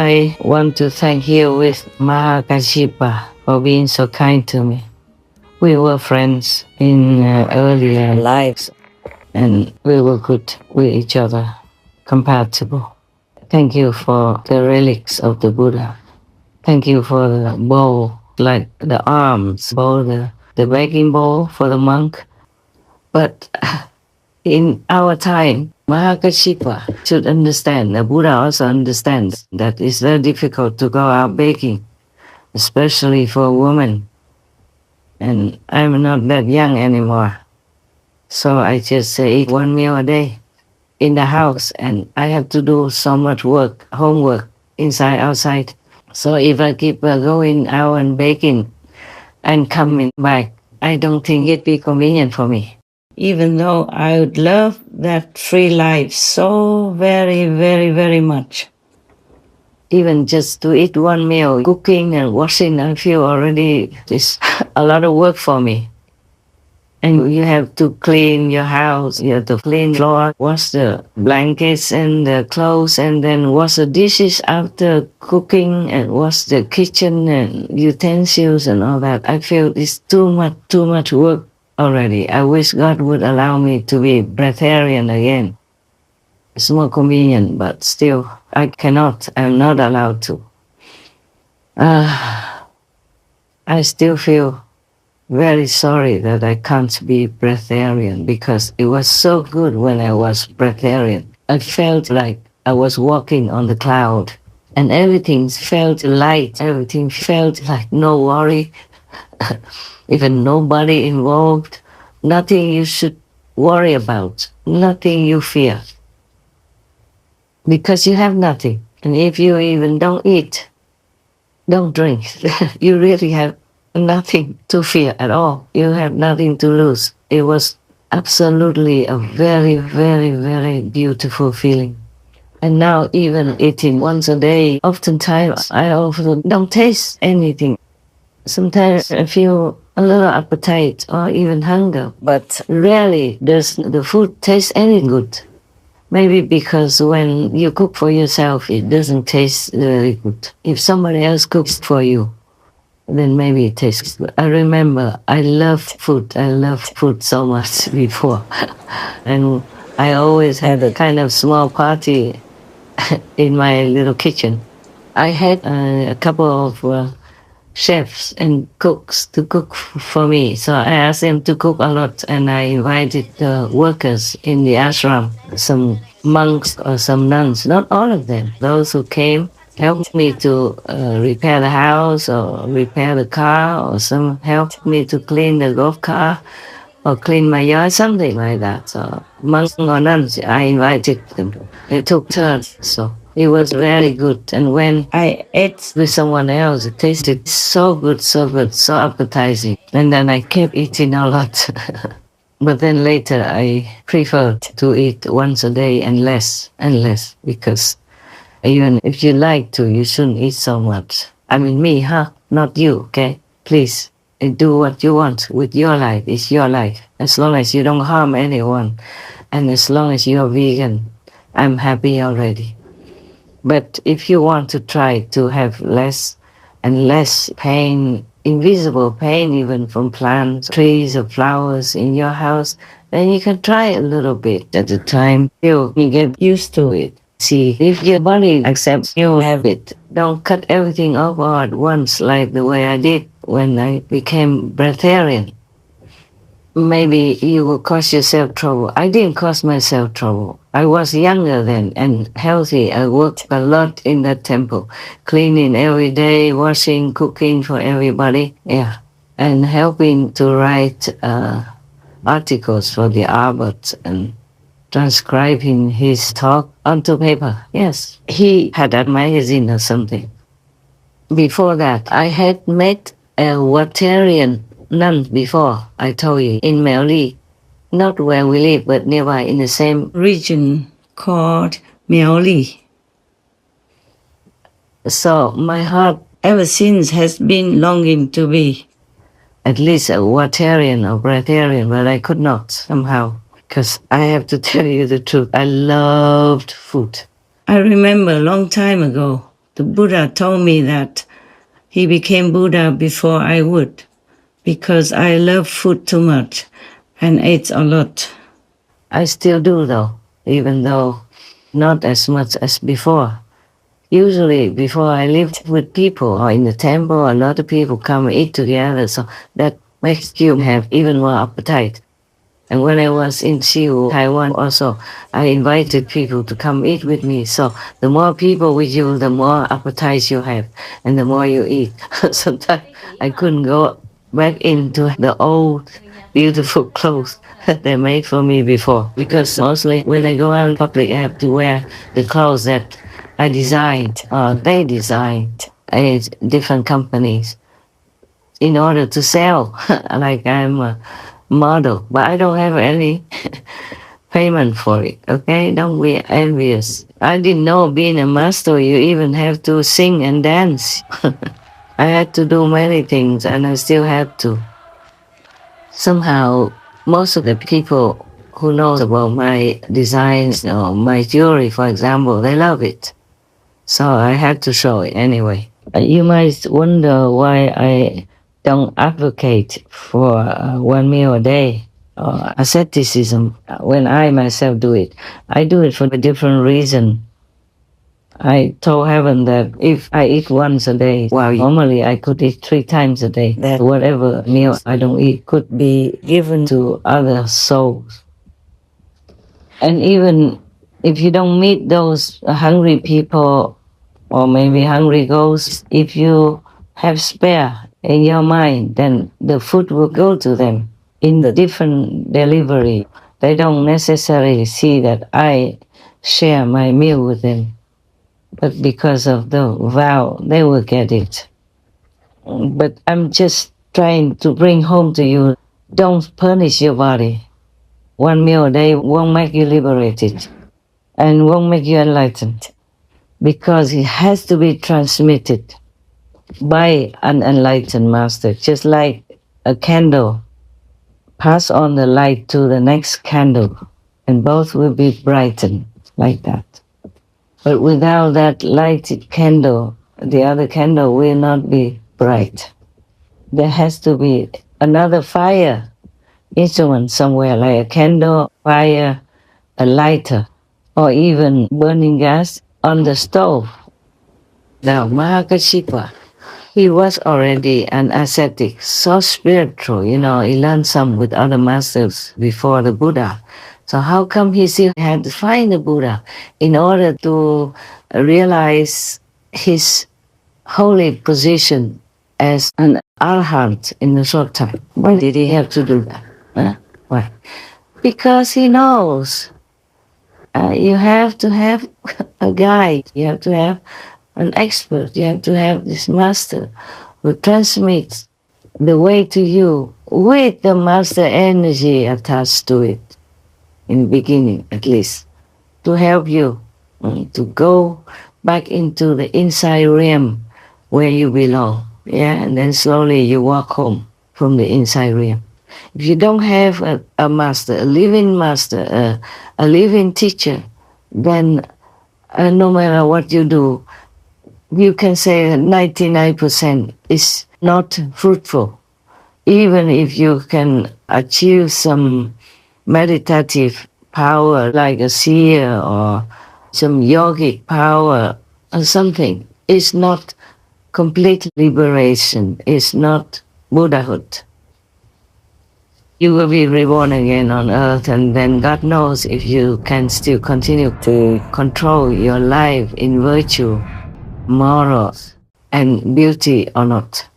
I want to thank you with Mahākāśyapa for being so kind to me. We were friends in earlier lives, and we were good with each other, compatible. Thank you for the relics of the Buddha. Thank you for the bowl, like the arms bowl, the begging bowl for the monk. But in our time, Mahākāśyapa should understand, the Buddha also understands that it's very difficult to go out begging, especially for a woman. And I'm not that young anymore. So I just eat one meal a day in the house, and I have to do so much work, homework, inside, outside. So if I keep going out and baking and coming back, I don't think it'd be convenient for me. Even though I would love that free life so very, very, very much. Even just to eat one meal, cooking and washing, I feel already it's a lot of work for me. And you have to clean your house, you have to clean floor, wash the blankets and the clothes, and then wash the dishes after cooking, and wash the kitchen and utensils and all that. I feel it's too much work already. I wish God would allow me to be breatharian again. It's more convenient, but still, I cannot. I'm not allowed to. I still feel very sorry that I can't be breatharian, because it was so good when I was breatharian. I felt like I was walking on the cloud, and everything felt light. Everything felt like no worry, even nobody involved, nothing you should worry about, nothing you fear. Because you have nothing. And if you even don't eat, don't drink, you really have nothing to fear at all. You have nothing to lose. It was absolutely a very, very, very beautiful feeling. And now even eating once a day, oftentimes I also don't taste anything. Sometimes I feel a little appetite or even hunger, but rarely does the food taste any good. Maybe because when you cook for yourself, it doesn't taste very good. If somebody else cooks for you, then maybe it tastes good. I remember I loved food. I loved food so much before. And I always had a kind of small party in my little kitchen. I had a couple of chefs and cooks to cook for me. So I asked them to cook a lot, and I invited workers in the ashram, some monks or some nuns, not all of them. Those who came helped me to repair the house or repair the car, or some helped me to clean the golf car or clean my yard, something like that. So monks or nuns, I invited them. They took turns, so it was very good. And when I ate with someone else, it tasted so good, so good, so appetizing. And then I kept eating a lot. But then later I preferred to eat once a day and less, because even if you like to, you shouldn't eat so much. I mean me, not you, okay? Please, do what you want with your life. It's your life. As long as you don't harm anyone, and as long as you're vegan, I'm happy already. But if you want to try to have less and less pain, invisible pain even from plants, trees or flowers in your house, then you can try a little bit at a time till you get used to it. See, if your body accepts you have it, don't cut everything off all at once like the way I did when I became breatharian. Maybe you will cause yourself trouble. I didn't cause myself trouble. I was younger then and healthy. I worked a lot in that temple, cleaning every day, washing, cooking for everybody. Yeah, and helping to write articles for the abbot and transcribing his talk onto paper. Yes, he had a magazine or something. Before that, I had met a Waterian nun before, I told you, in Miaoli. Not where we live, but nearby in the same region called Miaoli. So my heart ever since has been longing to be at least a Waterian or breatharian, but I could not somehow. Because I have to tell you the truth, I loved food. I remember a long time ago, The Buddha told me that he became Buddha before I would, because I love food too much and ate a lot. I still do though, even though not as much as before. Usually before I lived with people or in the temple, a lot of people come and eat together, so that makes you have even more appetite. And when I was in Siu, Taiwan also, I invited people to come eat with me. So the more people with you, the more appetite you have and the more you eat. Sometimes I couldn't go back into the old beautiful clothes that they made for me before, because mostly when I go out in public, I have to wear the clothes that I designed or they designed at different companies in order to sell. Like I'm a model, but I don't have any payment for it, okay? Don't be envious. I didn't know being a master, you even have to sing and dance. I had to do many things and I still have to. Somehow, most of the people who know about my designs or my jewelry, for example, they love it. So I had to show it anyway. You might wonder why I don't advocate for 1 meal a day or asceticism when I myself do it. I do it for a different reason. I told heaven that if I eat once a day, while normally I could eat 3 times a day, that whatever meal I don't eat could be given to other souls. And even if you don't meet those hungry people or maybe hungry ghosts, if you have spare in your mind, then the food will go to them in the different delivery. They don't necessarily see that I share my meal with them, but because of the vow, they will get it. But I'm just trying to bring home to you, don't punish your body. 1 meal a day won't make you liberated and won't make you enlightened, because it has to be transmitted by an enlightened master, just like a candle. Pass on the light to the next candle, and both will be brightened like that. But without that lighted candle, the other candle will not be bright. There has to be another fire instrument somewhere, like a candle, fire, a lighter, or even burning gas on the stove. Now, Mahākāśyapa, he was already an ascetic, so spiritual, he learned some with other masters before the Buddha. So how come he still had to find the Buddha in order to realize his holy position as an arhat in a short time? Why did he have to do that? Huh? Why? Because he knows you have to have a guide, you have to have an expert, you have to have this master who transmits the way to you with the master energy attached to it, in the beginning at least, to help you to go back into the inside realm where you belong. Yeah, and then slowly you walk home from the inside realm. If you don't have a master, a living master, a living teacher, then no matter what you do, you can say that 99% is not fruitful. Even if you can achieve some meditative power like a seer or some yogic power or something, it's not complete liberation, it's not Buddhahood. You will be reborn again on earth, and then God knows if you can still continue to control your life in virtue, morals, and beauty or not.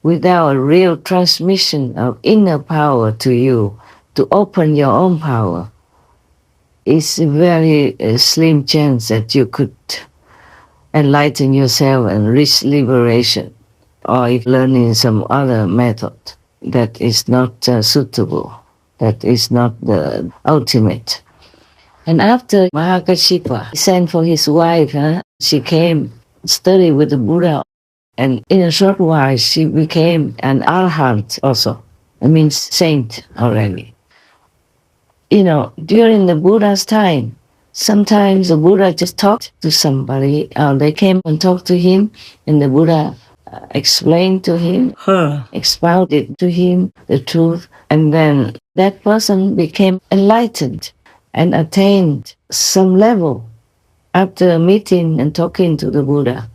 Without a real transmission of inner power to you, to open your own power, it's a very slim chance that you could enlighten yourself and reach liberation, or if learning some other method that is not suitable, that is not the ultimate. And after Mahākāśyapa sent for his wife, she came study with the Buddha, and in a short while she became an arhat also. It means saint already. During the Buddha's time, Sometimes the Buddha just talked to somebody, they came and talked to him, and the Buddha explained to him, expounded to him the truth, and then that person became enlightened and attained some level after meeting and talking to the Buddha.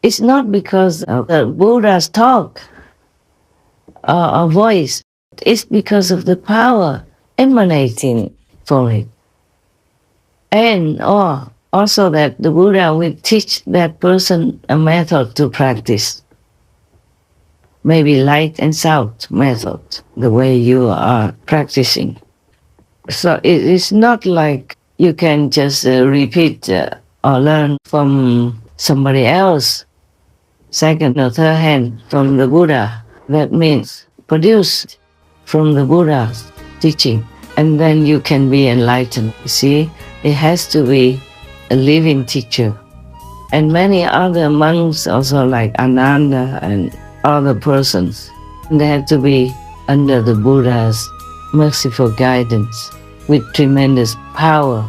It's not because of the Buddha's talk or voice, it's because of the power emanating from it. And also that the Buddha will teach that person a method to practice. Maybe light and sound method, the way you are practicing. So it is not like you can just repeat or learn from somebody else, second or third hand from the Buddha. That means produced from the Buddha's teaching, and then you can be enlightened. You see, it has to be a living teacher. And many other monks also, like Ananda and other persons, they have to be under the Buddha's merciful guidance with tremendous power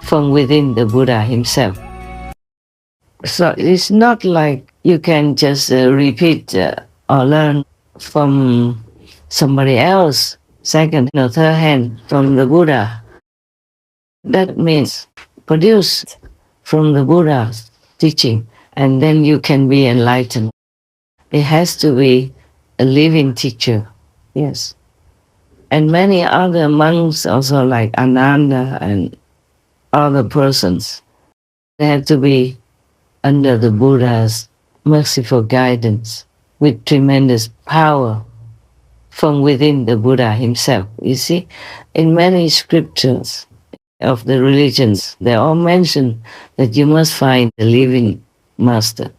from within the Buddha himself. So it's not like you can just repeat or learn from somebody else, second or third hand from the Buddha. That means produced from the Buddha's teaching, and then you can be enlightened. It has to be a living teacher, yes. And many other monks also, like Ananda and other persons, they have to be under the Buddha's merciful guidance with tremendous power from within the Buddha himself. You see, in many scriptures of the religions, they all mention that you must find a living master,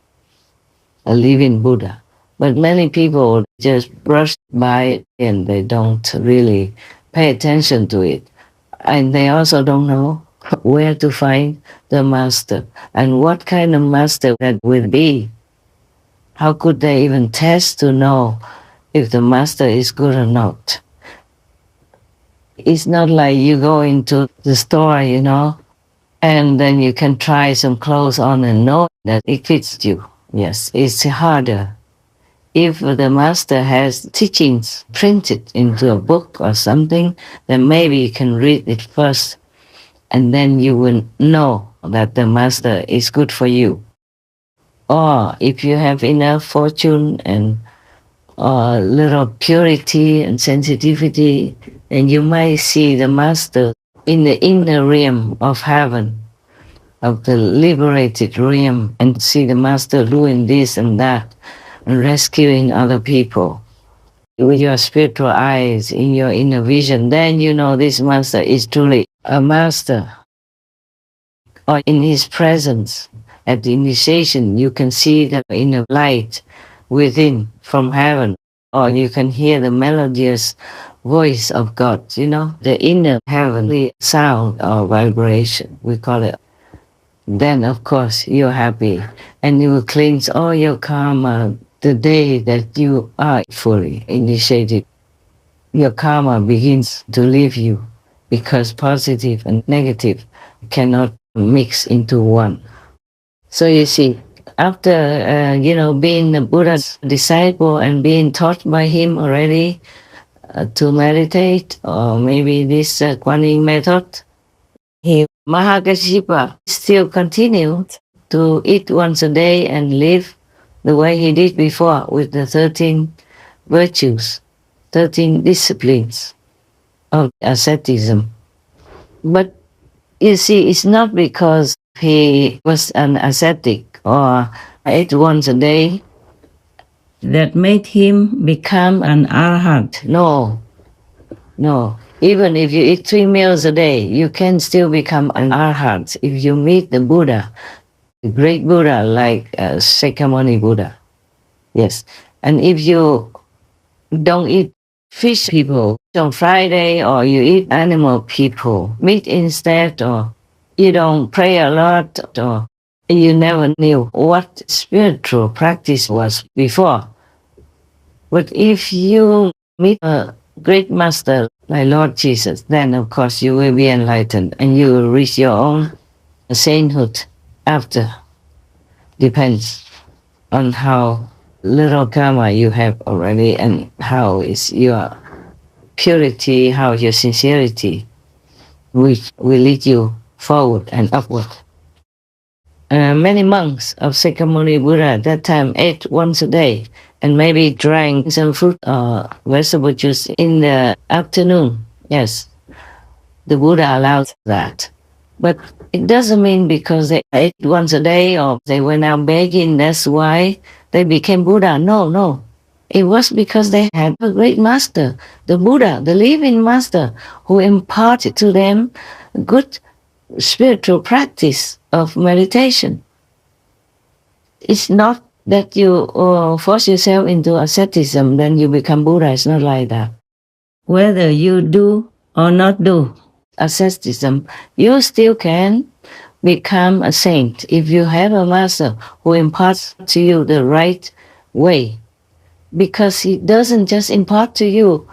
a living Buddha. But many people just brush by it and they don't really pay attention to it. And they also don't know where to find the master and what kind of master that will be. How could they even test to know if the master is good or not? It's not like you go into the store, and then you can try some clothes on and know that it fits you. Yes, it's harder. If the master has teachings printed into a book or something, then maybe you can read it first, and then you will know that the master is good for you. Or if you have enough fortune and a little purity and sensitivity, then you might see the master in the inner realm of heaven, of the liberated realm, and see the master doing this and that, and rescuing other people. With your spiritual eyes, in your inner vision, then you know this master is truly a master. Or in his presence, at the initiation, you can see the inner light within from heaven, or you can hear the melodious voice of God, the inner heavenly sound or vibration, we call it. Then, of course, you're happy, and you will cleanse all your karma the day that you are fully initiated. Your karma begins to leave you, because positive and negative cannot mix into one. So you see, after, being the Buddha's disciple and being taught by him already to meditate, or maybe this Kuan Yin method, Mahākāśyapa still continued to eat once a day and live the way he did before with the 13 virtues, 13 disciplines of asceticism. But you see, it's not because he was an ascetic or ate once a day that made him become an arhat. No. Even if you eat 3 meals a day, you can still become an arhat if you meet the Buddha, the great Buddha like Shakyamuni Buddha. Yes. And if you don't eat fish people on Friday, or you eat animal people, meat instead, or you don't pray a lot, or you never knew what spiritual practice was before. But if you meet a great master like Lord Jesus, then of course you will be enlightened and you will reach your own sainthood after. Depends on how little karma you have already and how is your purity, how your sincerity, which will lead you forward and upward. Many monks of Sakyamuni Buddha at that time ate once a day and maybe drank some fruit or vegetable juice in the afternoon. Yes, the Buddha allowed that. But it doesn't mean because they ate once a day or they went out begging, that's why they became Buddha. No, no. It was because they had a great master, the Buddha, the living master, who imparted to them good spiritual practice of meditation. It's not that you force yourself into asceticism, then you become Buddha. It's not like that. Whether you do or not do asceticism, you still can become a saint if you have a master who imparts to you the right way. Because he doesn't just impart to you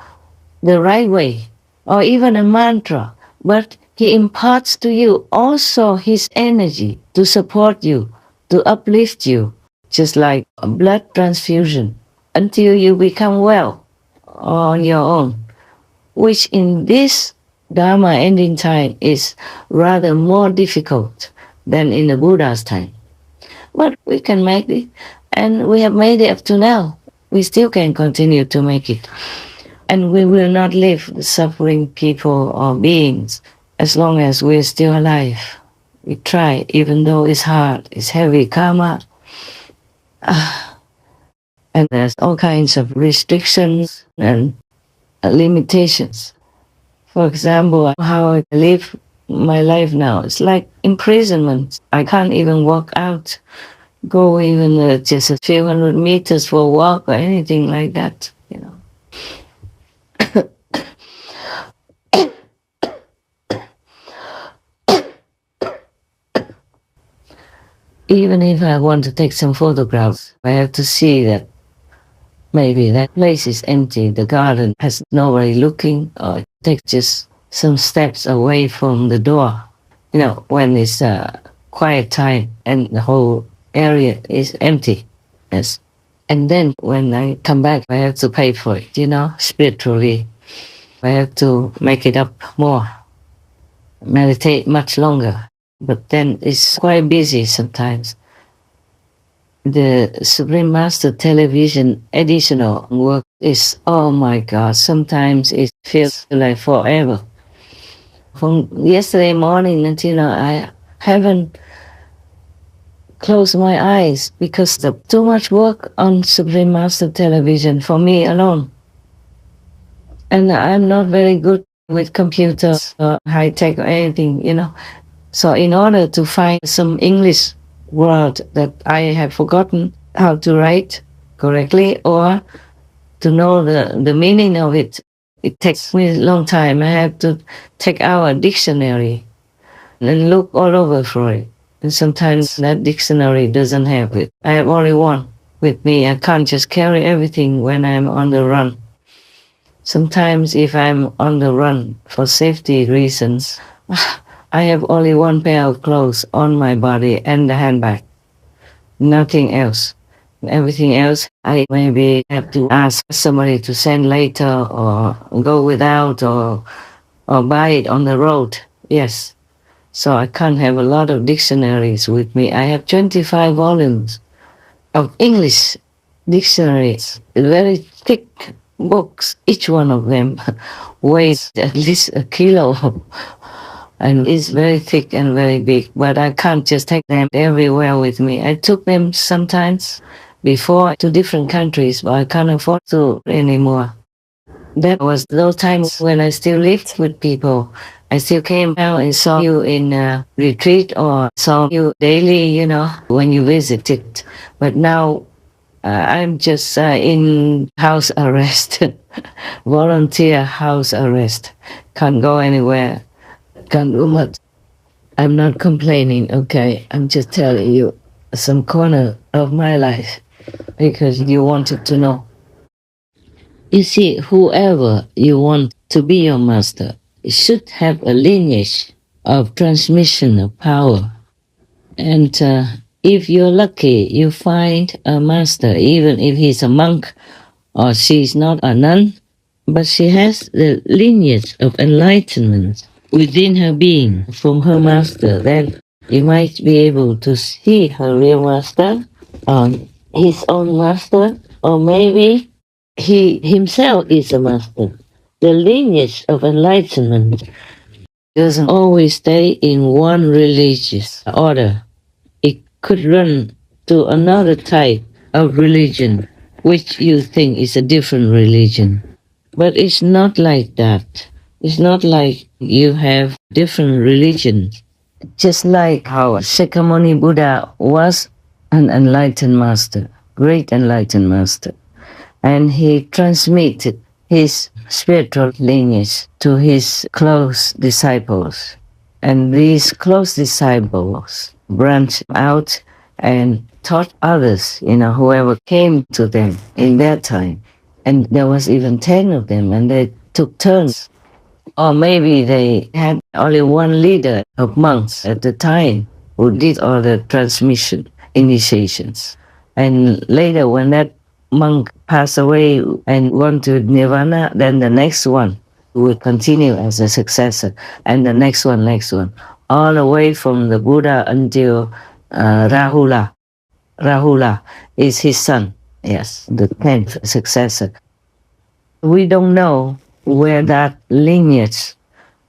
the right way or even a mantra, but he imparts to you also his energy to support you, to uplift you, just like a blood transfusion, until you become well on your own, which in this Dharma ending time is rather more difficult than in the Buddha's time. But we can make it, and we have made it up to now. We still can continue to make it. And we will not leave the suffering people or beings as long as we're still alive. We try, even though it's hard, it's heavy karma. And there's all kinds of restrictions and limitations. For example, how I live my life now, it's like imprisonment. I can't even walk out, go even just a few hundred meters for a walk or anything like that, you know. Even if I want to take some photographs, I have to see that maybe that place is empty, the garden has nobody looking, or take just some steps away from the door. You know, when it's quiet time and the whole area is empty. Yes. And then when I come back, I have to pay for it, you know, spiritually. I have to make it up more, meditate much longer. But then it's quite busy sometimes. The Supreme Master television additional work is, oh my God, sometimes it feels like forever. From yesterday morning until now, I haven't closed my eyes because of too much work on Supreme Master television for me alone. And I'm not very good with computers or high-tech or anything, you know. So in order to find some English word that I have forgotten how to write correctly or to know the meaning of it, it takes me a long time. I have to take out a dictionary and look all over for it. And sometimes that dictionary doesn't have it. I have only one with me. I can't just carry everything when I'm on the run. Sometimes if I'm on the run for safety reasons, I have only one pair of clothes on my body and the handbag. Nothing else. Everything else, I maybe have to ask somebody to send later or go without or buy it on the road. Yes. So I can't have a lot of dictionaries with me. I have 25 volumes of English dictionaries, very thick books. Each one of them weighs at least a kilo. And it's very thick and very big, but I can't just take them everywhere with me. I took them sometimes before to different countries, but I can't afford to anymore. That was those times when I still lived with people. I still came out and saw you in a retreat or saw you daily, you know, when you visited. But now I'm just in house arrest, volunteer house arrest. Can't go anywhere. Can't do much. I'm not complaining, okay? I'm just telling you some corner of my life because you wanted to know. You see, whoever you want to be your master, it should have a lineage of transmission of power. And if you're lucky, you find a master, even if he's a monk or she's not a nun, but she has the lineage of enlightenment within her being from her master, then you might be able to see her real master, or his own master, or maybe he himself is a master. The lineage of enlightenment doesn't always stay in one religious order. It could run to another type of religion, which you think is a different religion. But it's not like that. It's not like you have different religions. Just like how Shakyamuni Buddha was an enlightened master, great enlightened master. And he transmitted his spiritual lineage to his close disciples. And these close disciples branched out and taught others, whoever came to them in their time. And there was even 10 of them, and they took turns. Or maybe they had only one leader of monks at the time who did all the transmission, initiations. And later when that monk passed away and went to Nirvana, then the next one would continue as a successor, and the next one, all the way from the Buddha until Rahula. Rahula is his son, yes, the 10th successor. We don't know where that lineage,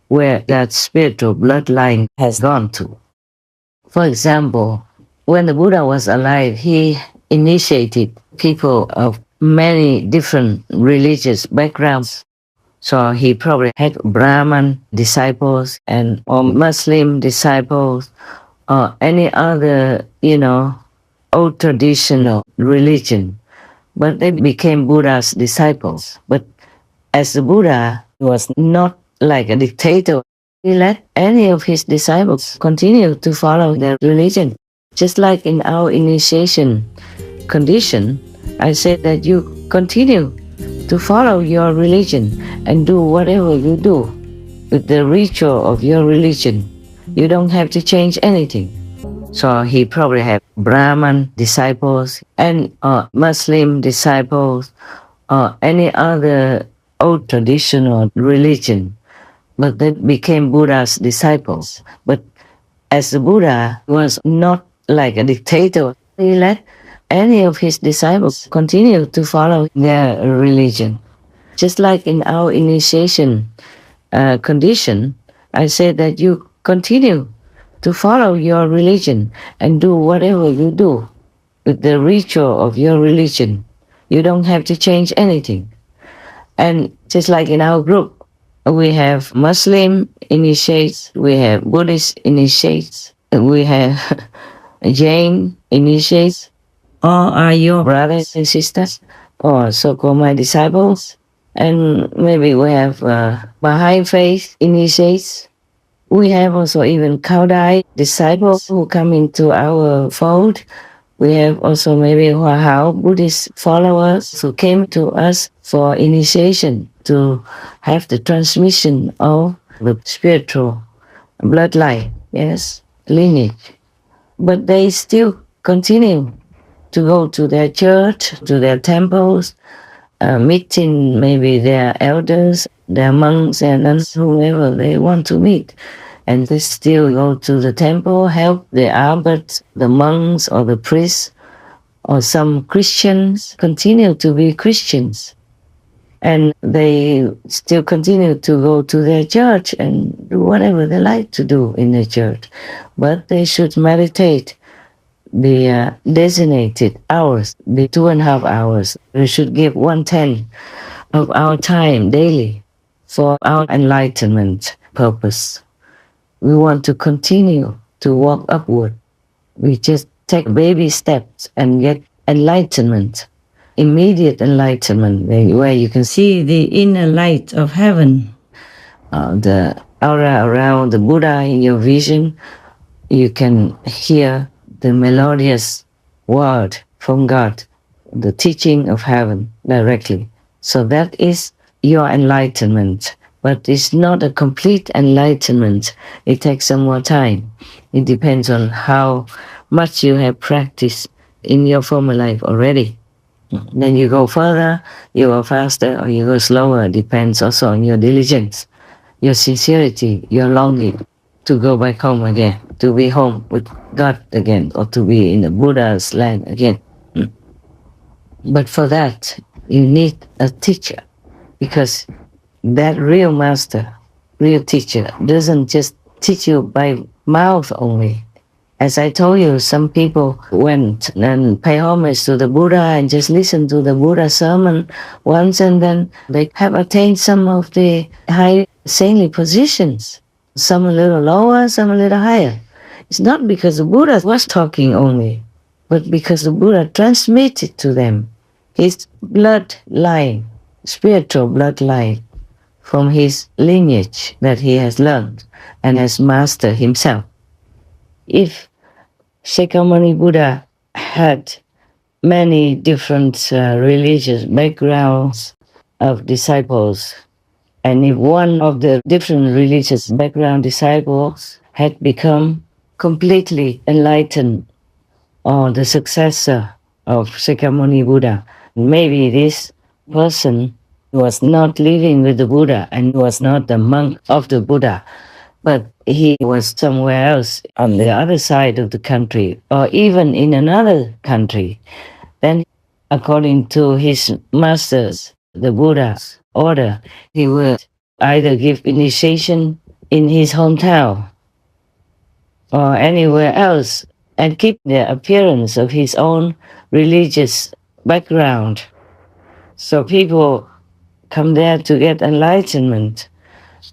where that spiritual bloodline has gone to. For example, when the Buddha was alive, he initiated people of many different religious backgrounds. So he probably had Brahman disciples or Muslim disciples or any other, old traditional religion. But they became Buddha's disciples. But as the Buddha was not like a dictator, he let any of his disciples continue to follow their religion. Just like in our initiation condition, I said that you continue to follow your religion and do whatever you do with the ritual of your religion. You don't have to change anything. So he probably had Brahman disciples and Muslim disciples or any other old traditional religion, but they became Buddha's disciples. But as the Buddha was not like a dictator, he let any of his disciples continue to follow their religion. Just like in our initiation condition, I said that you continue to follow your religion and do whatever you do with the ritual of your religion. You don't have to change anything. And just like in our group, we have Muslim initiates, we have Buddhist initiates, we have Jain initiates. All are your brothers and sisters, or so-called my disciples. And maybe we have Baha'i faith initiates. We have also even Kaudai disciples who come into our fold. We have also maybe Hao Buddhist followers who came to us for initiation to have the transmission of the spiritual bloodline, yes, lineage. But they still continue to go to their church, to their temples, meeting maybe their elders, their monks and nuns, whoever they want to meet. And they still go to the temple, help the abbots, the monks or the priests, or some Christians continue to be Christians. And they still continue to go to their church and do whatever they like to do in the church. But they should meditate the designated hours, the 2.5 hours. We should give 1/10 of our time daily for our enlightenment purpose. We want to continue to walk upward. We just take baby steps and get enlightenment, immediate enlightenment, where you can see the inner light of heaven, the aura around the Buddha in your vision. You can hear the melodious word from God, the teaching of heaven directly. So that is your enlightenment But it's not a complete enlightenment. It takes some more time. It depends on how much you have practiced in your former life already. Then you go further, you go faster, or you go slower. It depends also on your diligence, your sincerity, your longing to go back home again, to be home with God again, or to be in the Buddha's land again. But for that, you need a teacher, because that real master, real teacher, doesn't just teach you by mouth only. As I told you, some people went and pay homage to the Buddha and just listen to the Buddha sermon once, and then they have attained some of the high saintly positions. Some a little lower, some a little higher. It's not because the Buddha was talking only, but because the Buddha transmitted to them his bloodline, spiritual bloodline, from his lineage that he has learned and has mastered himself. If Shakyamuni Buddha had many different religious backgrounds of disciples, and if one of the different religious background disciples had become completely enlightened, or the successor of Shakyamuni Buddha, maybe this person was not living with the Buddha and was not the monk of the Buddha, but he was somewhere else on the other side of the country, or even in another country. Then, according to his masters, the Buddha's order, he would either give initiation in his hometown or anywhere else and keep the appearance of his own religious background. So people come there to get enlightenment.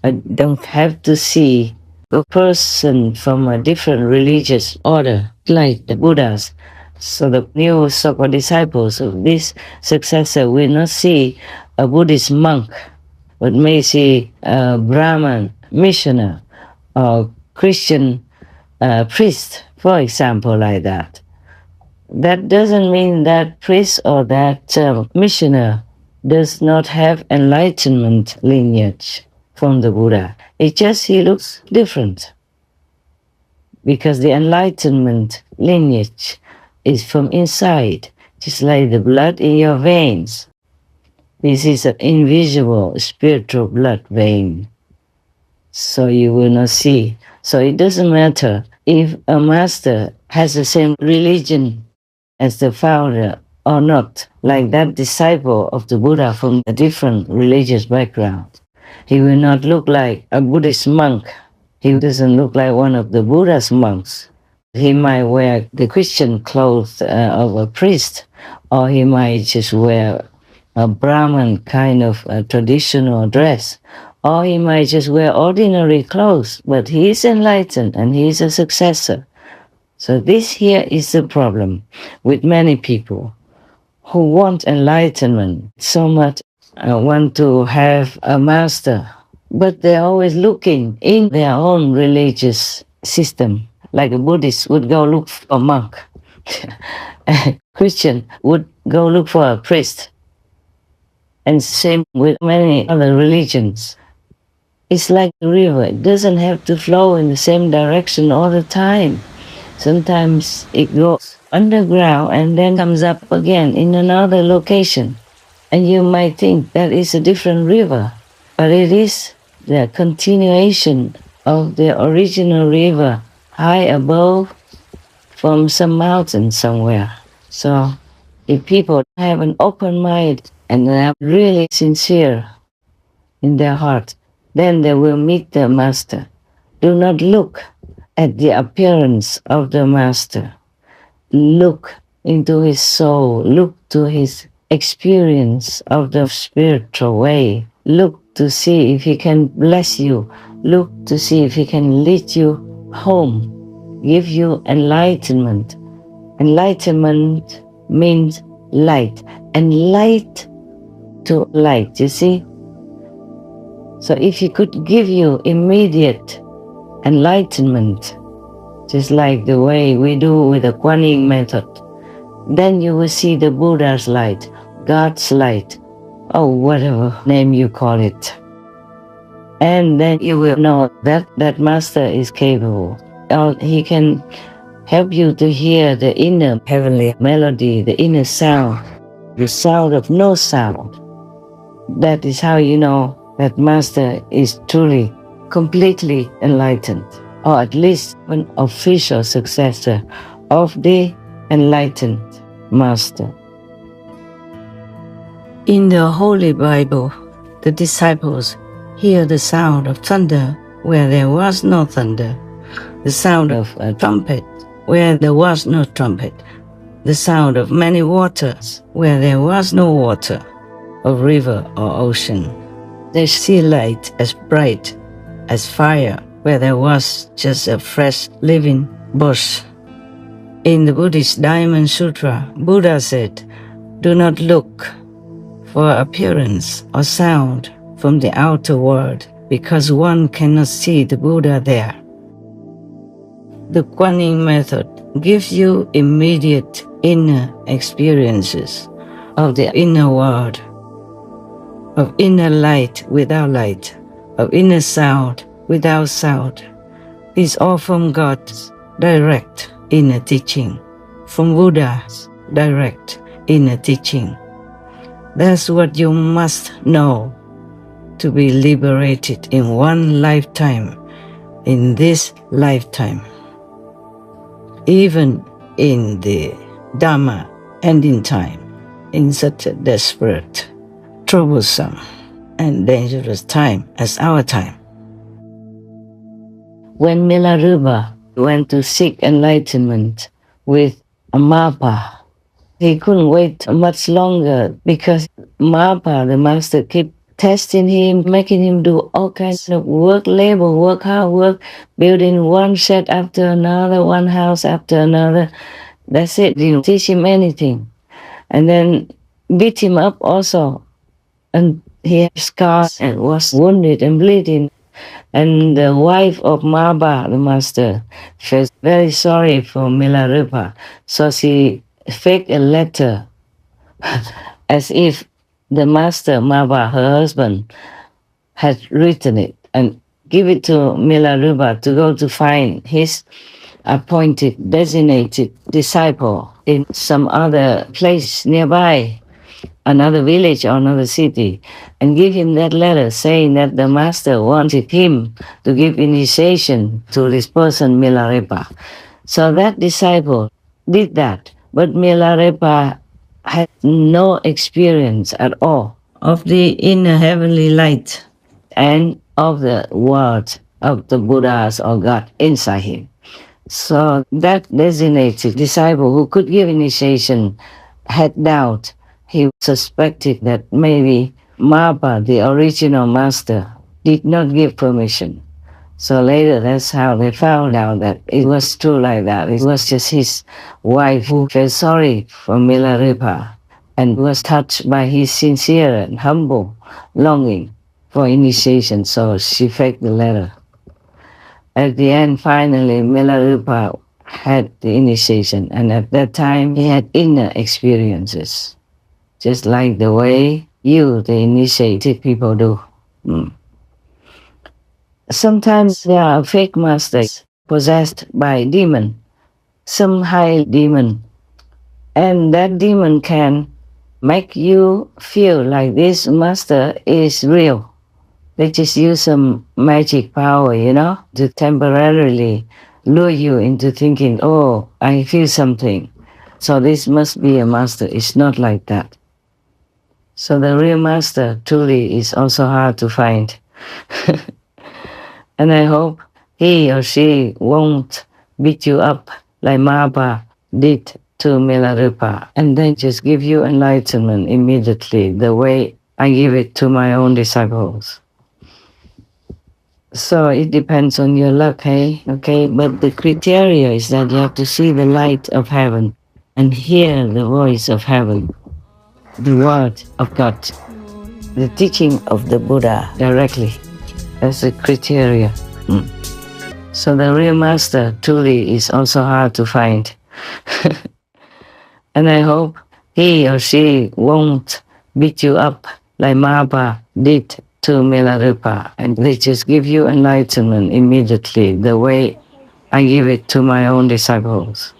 I don't have to see a person from a different religious order like the Buddhas. So the new so-called disciples of this successor will not see a Buddhist monk, but may see a Brahman missioner or Christian priest, for example, like that. That doesn't mean that priest or that missioner does not have enlightenment lineage from the Buddha. It's just he looks different, because the enlightenment lineage is from inside, just like the blood in your veins. This is an invisible spiritual blood vein, so you will not see. So it doesn't matter if a master has the same religion as the founder or not, like that disciple of the Buddha from a different religious background. He will not look like a Buddhist monk. He doesn't look like one of the Buddha's monks. He might wear the Christian clothes of a priest, or he might just wear a Brahman kind of traditional dress, or he might just wear ordinary clothes, but he is enlightened and he is a successor. So this here is the problem with many people who want enlightenment so much, want to have a master, but they're always looking in their own religious system. Like a Buddhist would go look for a monk, a Christian would go look for a priest, and same with many other religions. It's like a river. It doesn't have to flow in the same direction all the time. Sometimes it goes underground and then comes up again in another location. And you might think that is a different river, but it is the continuation of the original river high above from some mountain somewhere. So if people have an open mind and they are really sincere in their heart, then they will meet the master. Do not look at the appearance of the master. Look into his soul. Look to his experience of the spiritual way. Look to see if he can bless you. Look to see if he can lead you home, give you enlightenment. Enlightenment means light, and light to light, you see? So if he could give you immediate enlightenment, just like the way we do with the Kuan Yin method, then you will see the Buddha's light, God's light, or whatever name you call it. And then you will know that that master is capable. Or he can help you to hear the inner heavenly melody, the inner sound, the sound of no sound. That is how you know that master is truly, completely enlightened, or at least an official successor of the enlightened master. In the Holy Bible, the disciples hear the sound of thunder where there was no thunder, the sound of a trumpet where there was no trumpet, the sound of many waters where there was no water, of river or ocean. They see light as bright as fire where there was just a fresh living bush. In the Buddhist Diamond Sutra, Buddha said, "Do not look for appearance or sound from the outer world, because one cannot see the Buddha there." The Kuan Yin method gives you immediate inner experiences of the inner world, of inner light without light, of inner sound without sound. These are from God's direct inner teaching, from Buddha's direct inner teaching. That's what you must know to be liberated in one lifetime, in this lifetime. Even in the Dhamma ending time, in such a desperate, troublesome, and dangerous time as our time. When Milarepa went to seek enlightenment with Mapa, he couldn't wait much longer because Mapa, the master, kept testing him, making him do all kinds of work, labor, work, hard work, building one shed after another, one house after another. That's it, didn't teach him anything. And then beat him up also. And he had scars and was wounded and bleeding. And the wife of Maba, the master, felt very sorry for Milarepa. So she faked a letter as if the master, Maba, her husband, had written it and give it to Milarepa to go to find his appointed, designated disciple in some other place nearby, another village or another city, and give him that letter saying that the master wanted him to give initiation to this person, Milarepa. So that disciple did that, but Milarepa had no experience at all of the inner heavenly light and of the word of the Buddhas or God inside him. So that designated disciple who could give initiation had doubt. He suspected that maybe Mapa, the original master, did not give permission. So later, that's how they found out that it was true like that. It was just his wife who felt sorry for Milarepa and was touched by his sincere and humble longing for initiation, so she faked the letter. At the end, finally, Milarepa had the initiation, and at that time, he had inner experiences, just like the way you, the initiated people, do. Sometimes there are fake masters possessed by demon, some high demon, and that demon can make you feel like this master is real. They just use some magic power, to temporarily lure you into thinking, oh, I feel something, so this must be a master. It's not like that. So the real master truly is also hard to find. And I hope he or she won't beat you up like Mapa did to Milarepa, and then just give you enlightenment immediately, the way I give it to my own disciples. So it depends on your luck, hey? Okay, but the criteria is that you have to see the light of heaven and hear the voice of heaven, the word of God, the teaching of the Buddha directly. That's the criteria. So the real master truly is also hard to find. And I hope he or she won't beat you up like Mapa did to Milarepa, and they just give you enlightenment immediately, the way I give it to my own disciples.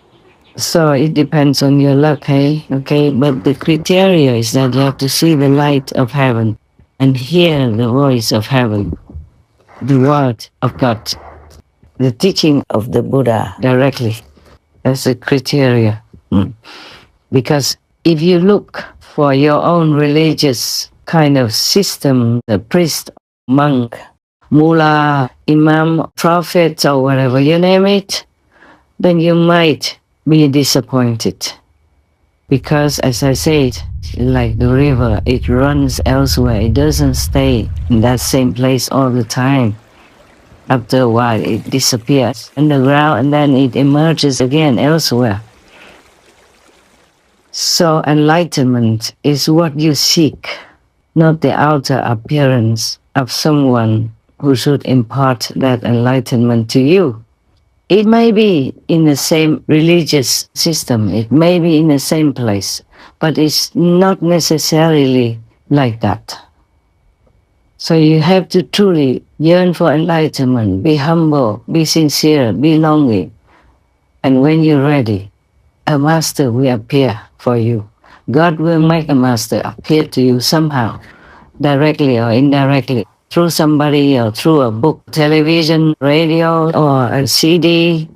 So it depends on your luck, hey? Okay, but the criteria is that you have to see the light of heaven and hear the voice of heaven, the word of God, the teaching of the Buddha directly. That's the criteria. Because if you look for your own religious kind of system, the priest, monk, mullah, imam, prophet, or whatever you name it, then you might be disappointed. Because as I said, like the river, it runs elsewhere. It doesn't stay in that same place all the time. After a while, it disappears underground and then it emerges again elsewhere. So enlightenment is what you seek, not the outer appearance of someone who should impart that enlightenment to you. It may be in the same religious system, it may be in the same place, but it's not necessarily like that. So you have to truly yearn for enlightenment, be humble, be sincere, be longing. And when you're ready, a master will appear for you. God will make a master appear to you somehow, directly or indirectly, through somebody or through a book, television, radio, or a CD.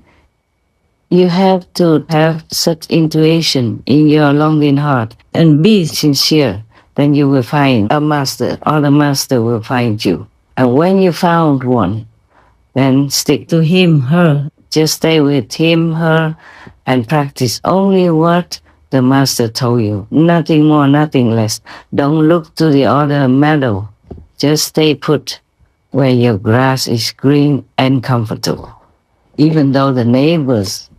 You have to have such intuition in your longing heart and be sincere. Then you will find a master, or the master will find you. And when you found one, then stick to him, her. Just stay with him, her, and practice only what the master told you. Nothing more, nothing less. Don't look to the other meadow. Just stay put where your grass is green and comfortable. Even though the neighbor's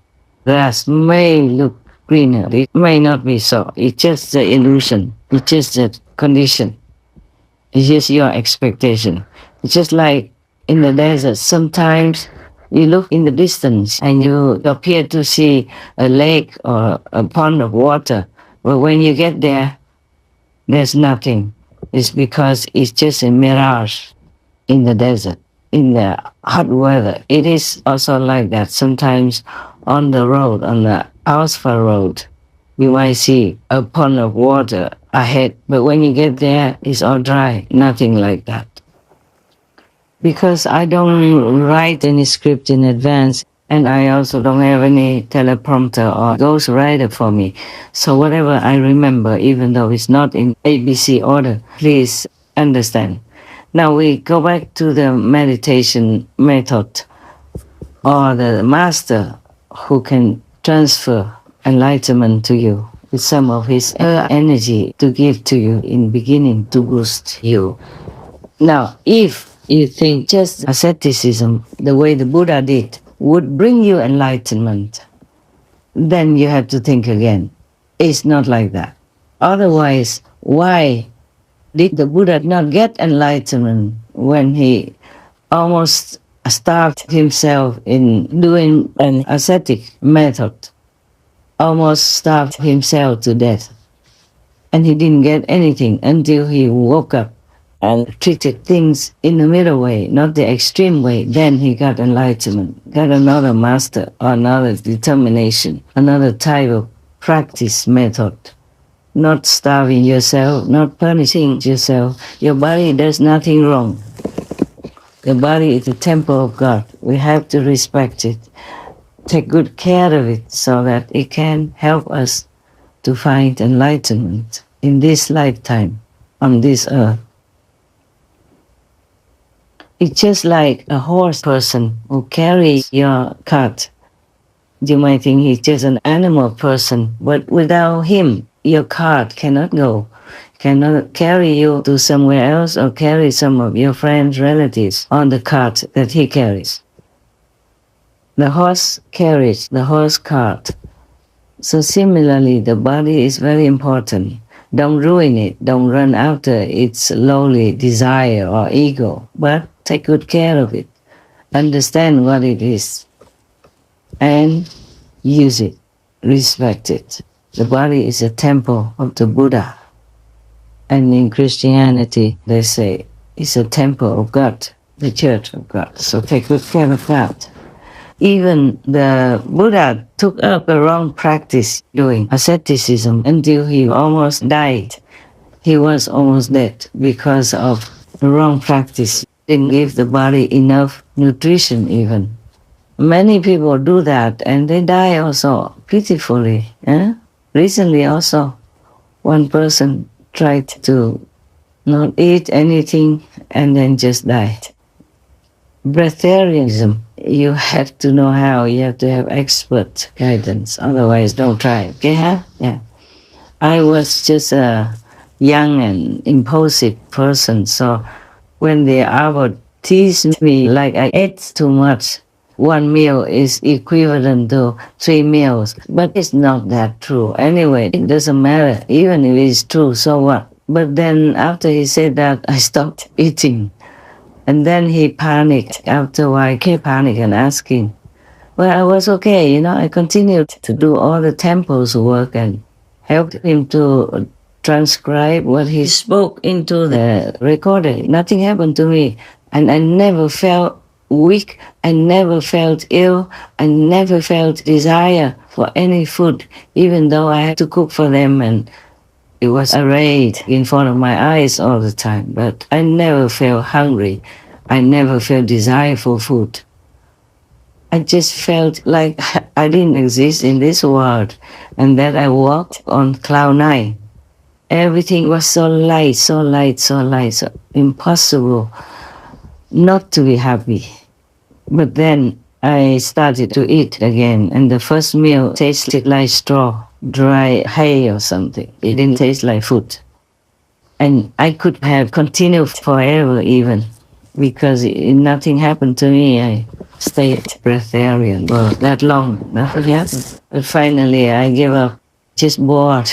grass may look greener, it may not be so. It's just the illusion. It's just the condition. It's just your expectation. It's just like in the desert. Sometimes you look in the distance and you appear to see a lake or a pond of water. But when you get there, there's nothing. It's because it's just a mirage in the desert, in the hot weather. It is also like that. Sometimes on the road, on the asphalt road, you might see a pond of water ahead. But when you get there, it's all dry. Nothing like that. Because I don't write any script in advance, and I also don't have any teleprompter or ghostwriter for me. So whatever I remember, even though it's not in ABC order, please understand. Now we go back to the meditation method, or the master who can transfer enlightenment to you with some of his energy to give to you in beginning to boost you. Now, if you think just asceticism, the way the Buddha did, would bring you enlightenment, then you have to think again. It's not like that. Otherwise, why did the Buddha not get enlightenment when he almost starved himself in doing an ascetic method, almost starved himself to death? And he didn't get anything until he woke up and treated things in the middle way, not the extreme way. Then he got enlightenment, got another master, or another determination, another type of practice method. Not starving yourself, not punishing yourself. Your body does nothing wrong. The body is the temple of God. We have to respect it, take good care of it so that it can help us to find enlightenment in this lifetime on this earth. It's just like a horse person who carries your cart. You might think he's just an animal person, but without him, your cart cannot go, cannot carry you to somewhere else or carry some of your friends, relatives on the cart that he carries. The horse carries the horse cart. So similarly, the body is very important. Don't ruin it. Don't run after its lowly desire or ego, but take good care of it. Understand what it is and use it. Respect it. The body is a temple of the Buddha. And in Christianity, they say, is a temple of God, the church of God. So take good care of that. Even the Buddha took up a wrong practice doing asceticism until he almost died. He was almost dead because of the wrong practice. Didn't give the body enough nutrition even. Many people do that and they die also pitifully. Recently also, one person tried to not eat anything and then just died. Breatharianism, you have to know how, you have to have expert guidance, otherwise don't try, okay, Yeah. I was just a young and impulsive person, so when the hour teased me like I ate too much, one meal is equivalent to 3 meals, but it's not that true. Anyway, it doesn't matter, even if it's true, so what? But then after he said that, I stopped eating. And then he panicked. After a while, I kept panicking and asking. Well, I was okay, I continued to do all the temple's work and helped him to transcribe what he spoke into the recording. Nothing happened to me. And I never felt weak. I never felt ill. I never felt desire for any food, even though I had to cook for them and it was arrayed in front of my eyes all the time. But I never felt hungry. I never felt desire for food. I just felt like I didn't exist in this world and that I walked on cloud nine. Everything was so light, so light, so light, so impossible not to be happy. But then I started to eat again, and the first meal tasted like straw, dry hay or something. It didn't taste like food. And I could have continued forever even, because nothing happened to me. I stayed breatharian for that long, nothing happened. But finally I gave up, just bored.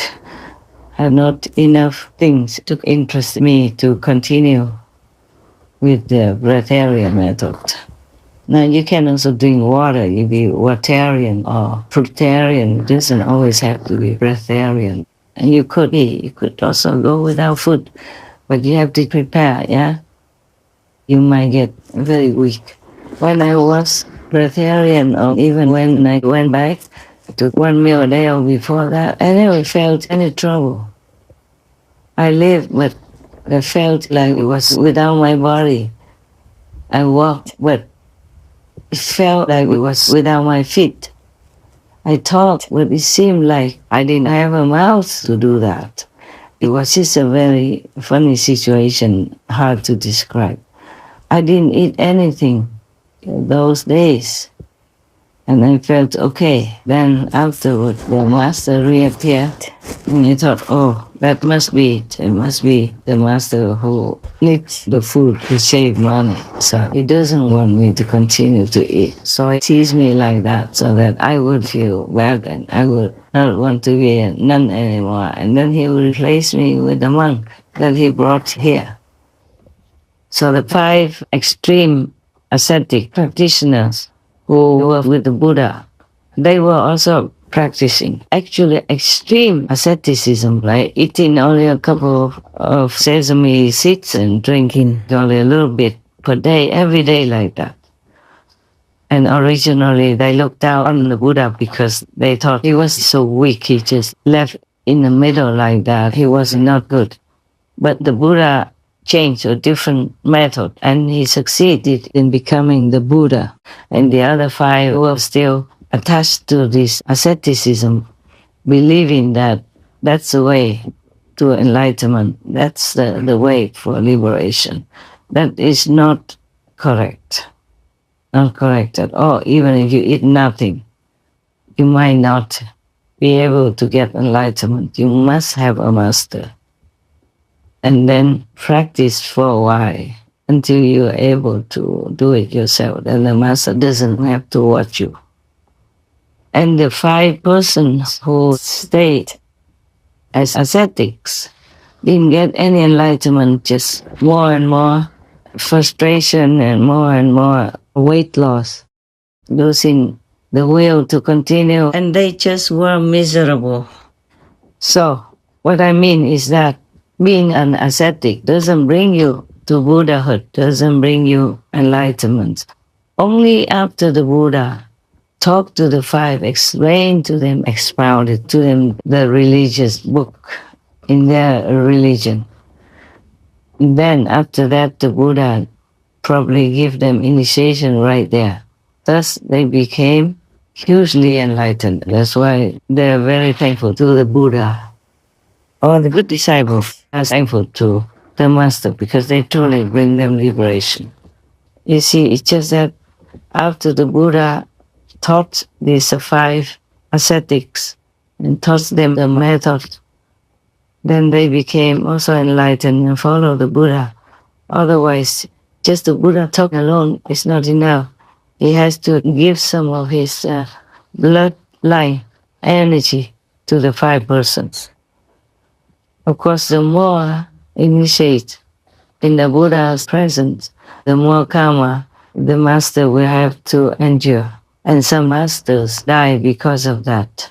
Had not enough things to interest me to continue with the breatharian method. Now you can also drink water, you be waterian or fruitarian. It doesn't always have to be breatharian. And you could also go without food, but you have to prepare, yeah? You might get very weak. When I was breatharian, or even when I went back, I took one meal a day or before that, I never felt any trouble. I lived, but I felt like it was without my body. I walked, but it felt like it was without my feet. I talked, but it seemed like I didn't have a mouth to do that. It was just a very funny situation, hard to describe. I didn't eat anything those days, and I felt okay. Then afterward, the master reappeared, and I thought, oh, that must be it. It must be the master who needs the food to save money. So he doesn't want me to continue to eat. So he teased me like that so that I would feel bad and I would not want to be a nun anymore. And then he would replace me with a monk that he brought here. So the 5 extreme ascetic practitioners who were with the Buddha, they were also practicing actually extreme asceticism, like eating only a couple of sesame seeds and drinking only a little bit per day, every day like that. And originally they looked down on the Buddha because they thought he was so weak, he just left in the middle like that, he was not good. But the Buddha changed a different method and he succeeded in becoming the Buddha. And the other 5 were still attached to this asceticism, believing that that's the way to enlightenment, that's the way for liberation. That is not correct. Not correct at all. Even if you eat nothing, you might not be able to get enlightenment. You must have a master. And then practice for a while until you're able to do it yourself. And the master doesn't have to watch you. And the 5 persons who stayed as ascetics didn't get any enlightenment, just more and more frustration and more weight loss, losing the will to continue, and they just were miserable. So what I mean is that being an ascetic doesn't bring you to Buddhahood doesn't bring you enlightenment. Only after the Buddha talked to the five, explained to them, expounded to them the religious book in their religion. Then after that, the Buddha probably give them initiation right there. Thus, they became hugely enlightened. That's why they're very thankful to the Buddha. All the good disciples are thankful to the Master because they truly bring them liberation. You see, it's just that after the Buddha taught these five ascetics and taught them the method, then they became also enlightened and followed the Buddha. Otherwise, just the Buddha talk alone is not enough. He has to give some of his bloodline energy to the five persons. Of course, the more initiate in the Buddha's presence, the more karma the master will have to endure. And some masters die because of that.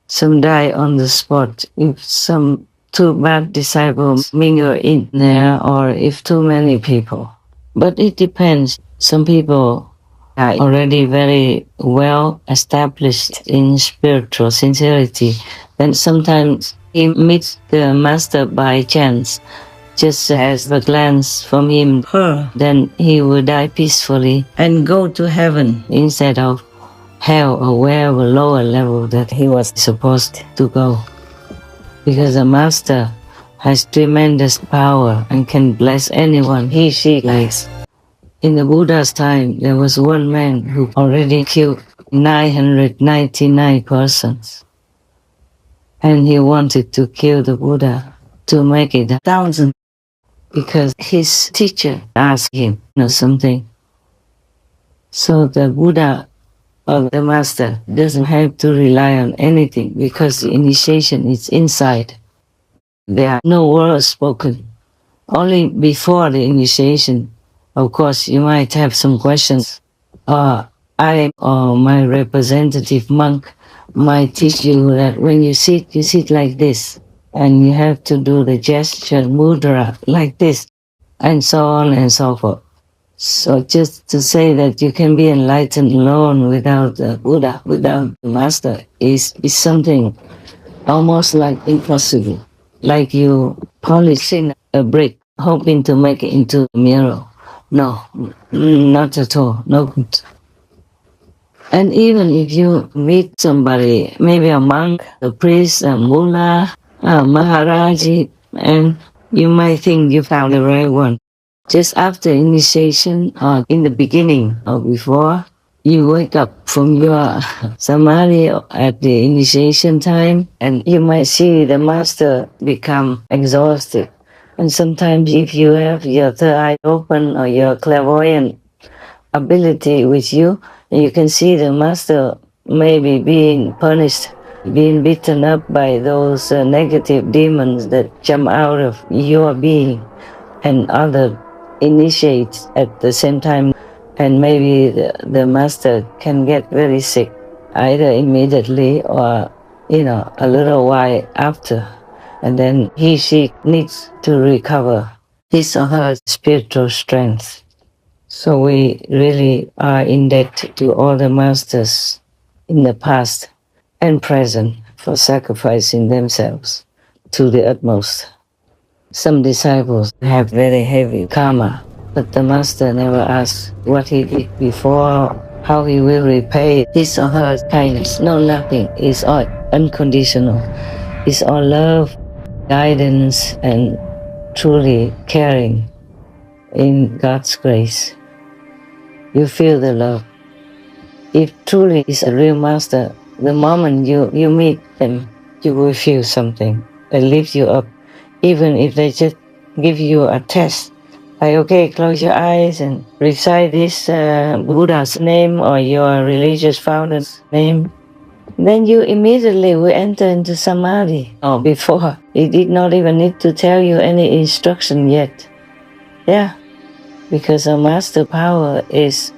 Some die on the spot if some too bad disciples mingle in there or if too many people. But it depends. Some people are already very well established in spiritual sincerity. Then sometimes he meets the master by chance, just as a glance from him, then he will die peacefully and go to heaven instead of hell or wherever lower level that he was supposed to go. Because the master has tremendous power and can bless anyone she likes. In the Buddha's time, there was one man who already killed 999 persons. And he wanted to kill the Buddha to make it 1,000 because his teacher asked him something. So the Buddha or the master doesn't have to rely on anything because the initiation is inside. There are no words spoken. Only before the initiation, of course, you might have some questions. I or my representative monk might teach you that when you sit like this, and you have to do the gesture, mudra, like this, and so on and so forth. So just to say that you can be enlightened alone without the Buddha, without the Master, is something almost like impossible. Like you polishing a brick, hoping to make it into a mirror. No, not at all, no good. And even if you meet somebody, maybe a monk, a priest, a mullah, a maharaji, and you might think you found the right one. Just after initiation or in the beginning or before, you wake up from your samadhi at the initiation time and you might see the master become exhausted. And sometimes if you have your third eye open or your clairvoyant ability with you, you can see the master maybe being punished, being beaten up by those negative demons that jump out of your being and other initiates at the same time. And maybe the master can get very sick, either immediately or, a little while after. And then she needs to recover his or her spiritual strength. So we really are in debt to all the masters in the past and present for sacrificing themselves to the utmost. Some disciples have very heavy karma, but the master never asks what he did before, how he will repay his or her kindness. No, nothing. It's all unconditional. It's all love, guidance, and truly caring in God's grace. You feel the love. If truly is a real master, the moment you meet them, you will feel something that lifts you up. Even if they just give you a test, like, okay, close your eyes and recite this Buddha's name or your religious founder's name, then you immediately will enter into samadhi. Or before, he did not even need to tell you any instruction yet. Yeah, because our master power is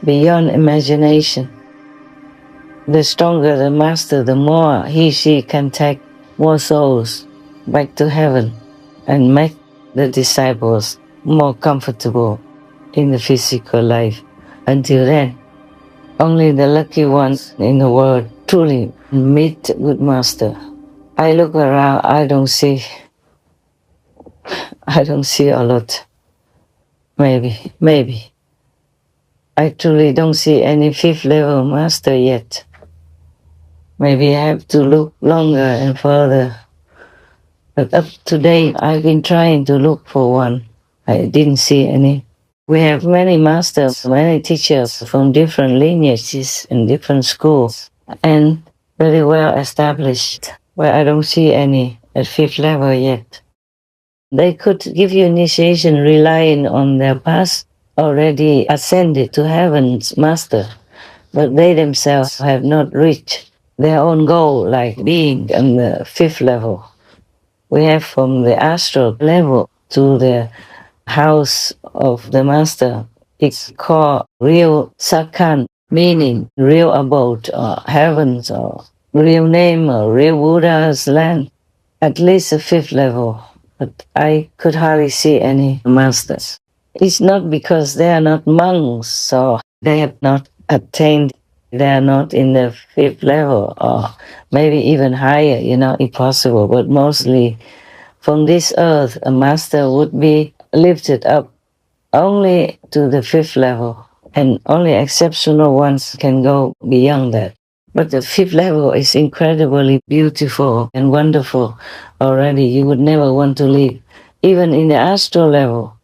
beyond imagination. The stronger the master, the more she can take more souls back to heaven and make the disciples more comfortable in the physical life. Until then, only the lucky ones in the world truly meet good master. I look around, I don't see a lot. Maybe. I truly don't see any fifth level master yet. Maybe I have to look longer and further. But up to date, I've been trying to look for one. I didn't see any. We have many masters, many teachers from different lineages and different schools, and very well established, where I don't see any at fifth level yet. They could give you initiation relying on their past already ascended to heaven's master, but they themselves have not reached their own goal, like being on the fifth level. We have from the astral level to the house of the master. It's called real sakhan, meaning real abode or heavens or real name or real Buddha's land. At least a fifth level, but I could hardly see any masters. It's not because they are not monks or they have not attained, they are not in the fifth level or maybe even higher, if possible, but mostly from this earth, a master would be lifted up only to the fifth level, and only exceptional ones can go beyond that. But the fifth level is incredibly beautiful and wonderful already. You would never want to leave. Even in the astral level,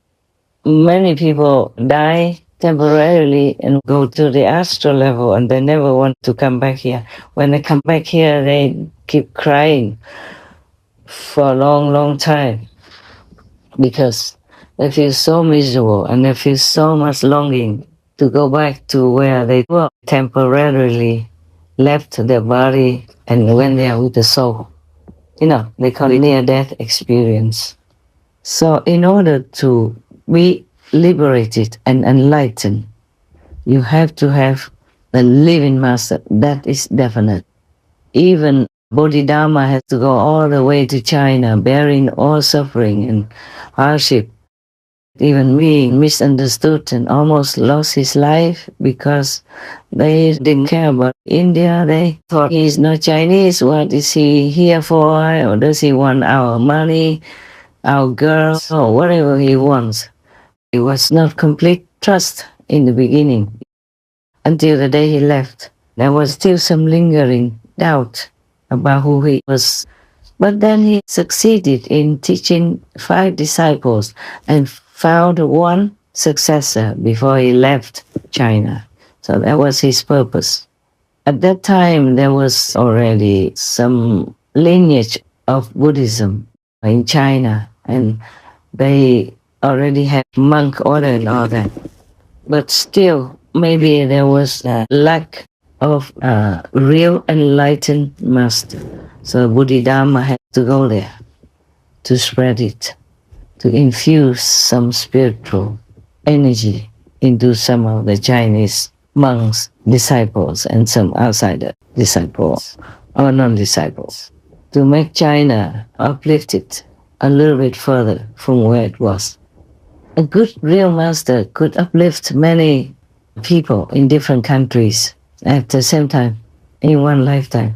many people die temporarily and go to the astral level and they never want to come back here. When they come back here, they keep crying for a long, long time because they feel so miserable and they feel so much longing to go back to where they were temporarily left their body and went there with the soul. They call it near-death experience. So in order to be liberated and enlightened, you have to have a living master. That is definite. Even Bodhidharma has to go all the way to China, bearing all suffering and hardship, even being misunderstood and almost lost his life because they didn't care about India. They thought he's not Chinese. What is he here for? Or does he want our money, our girls, or whatever he wants? It was not complete trust in the beginning. Until the day he left, there was still some lingering doubt about who he was. But then he succeeded in teaching 5 disciples and found one successor before he left China. So that was his purpose. At that time, there was already some lineage of Buddhism in China, and they already had monk order and all that. But still, maybe there was a lack of a real enlightened master. So Bodhidharma had to go there to spread it, to infuse some spiritual energy into some of the Chinese monks, disciples, and some outsider disciples or non-disciples, to make China uplifted a little bit further from where it was. A good real master could uplift many people in different countries at the same time, in one lifetime.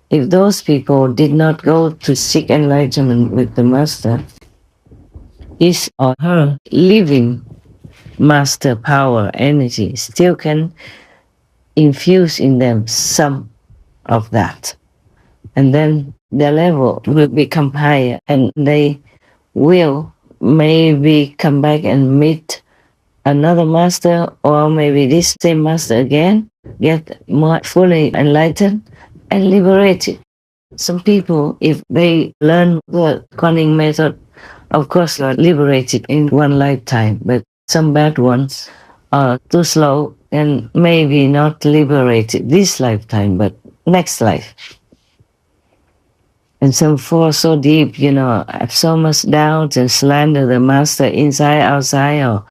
If those people did not go to seek enlightenment with the master, his or her living master power energy still can infuse in them some of that. And then their level will become higher and they will maybe come back and meet another master, or maybe this same master again, get more fully enlightened and liberated. Some people, if they learn the conning method, of course are liberated in one lifetime, but some bad ones are too slow and maybe not liberated this lifetime, but next life. And some fall so deep, have so much doubt and slander the master inside, outside, or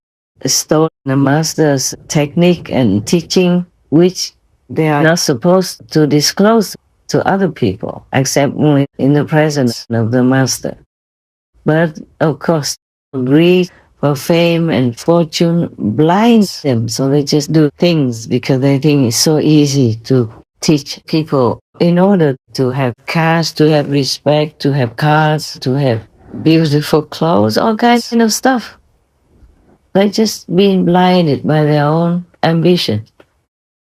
stole the master's technique and teaching, which they are not supposed to disclose to other people, except in the presence of the master. But of course, greed for fame and fortune blinds them, so they just do things because they think it's so easy to teach people. In order to have cars, to have respect, to have cars, to have beautiful clothes, all kinds of stuff. They just being blinded by their own ambition,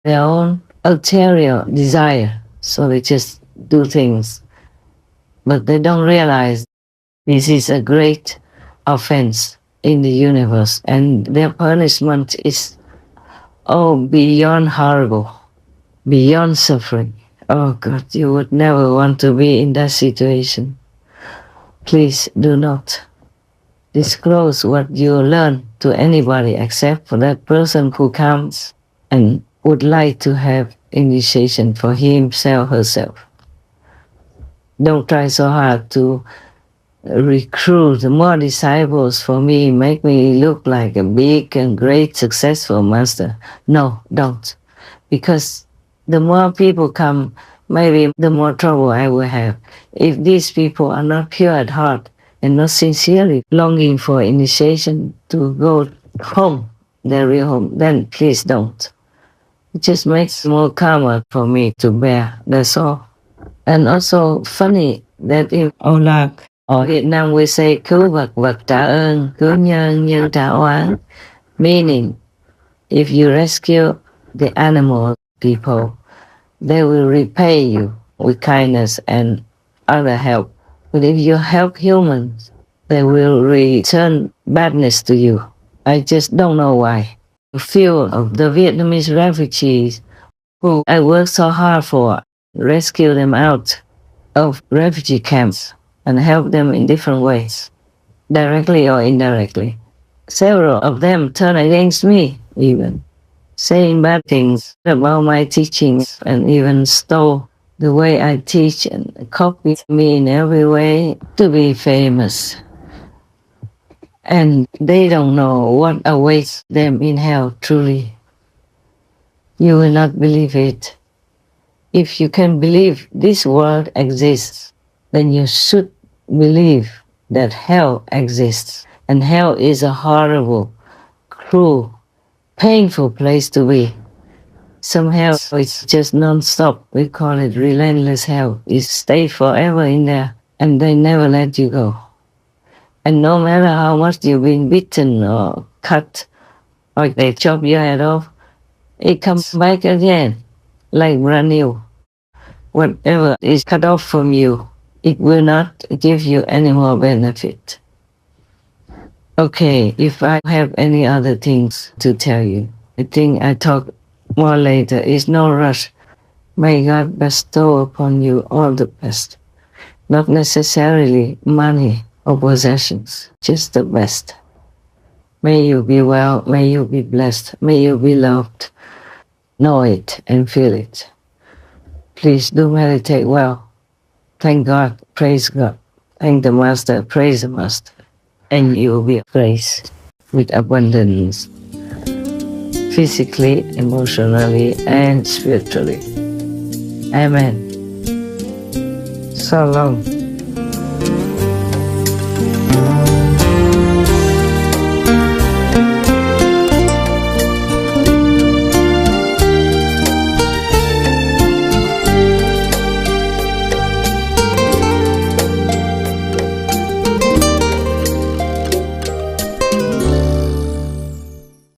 their own ulterior desire. So they just do things. But they don't realize this is a great offense in the universe, and their punishment is beyond horrible, beyond suffering. Oh God, you would never want to be in that situation. Please do not disclose what you learn to anybody except for that person who comes and would like to have initiation for himself, herself. Don't try so hard to recruit more disciples for me, make me look like a big and great successful master. No, don't. Because the more people come, maybe the more trouble I will have. If these people are not pure at heart and not sincerely longing for initiation to go home, their real home, then please don't. It just makes more karma for me to bear, that's all. And also funny that in Âu Lạc or Vietnam we say cứu vật vật trả ơn, cứu nhân nhân trả oán, meaning if you rescue the animal people, they will repay you with kindness and other help. But if you help humans, they will return badness to you. I just don't know why. A few of the Vietnamese refugees who I worked so hard for, rescue them out of refugee camps and help them in different ways, directly or indirectly. Several of them turned against me even, saying bad things about my teachings and even stole the way I teach and copied me in every way to be famous. And they don't know what awaits them in hell truly. You will not believe it. If you can believe this world exists, then you should believe that hell exists. And hell is a horrible, cruel, painful place to be. Some hell is just non-stop. We call it relentless hell. You stay forever in there and they never let you go. And no matter how much you've been beaten or cut or they chop your head off, it comes back again like brand new. Whatever is cut off from you, it will not give you any more benefit. Okay, if I have any other things to tell you, I think I talk more later. It's no rush. May God bestow upon you all the best. Not necessarily money or possessions, just the best. May you be well, may you be blessed, may you be loved. Know it and feel it. Please do meditate well. Thank God, praise God. Thank the Master, praise the Master. And you will be graced with abundance, physically, emotionally, and spiritually. Amen. So long.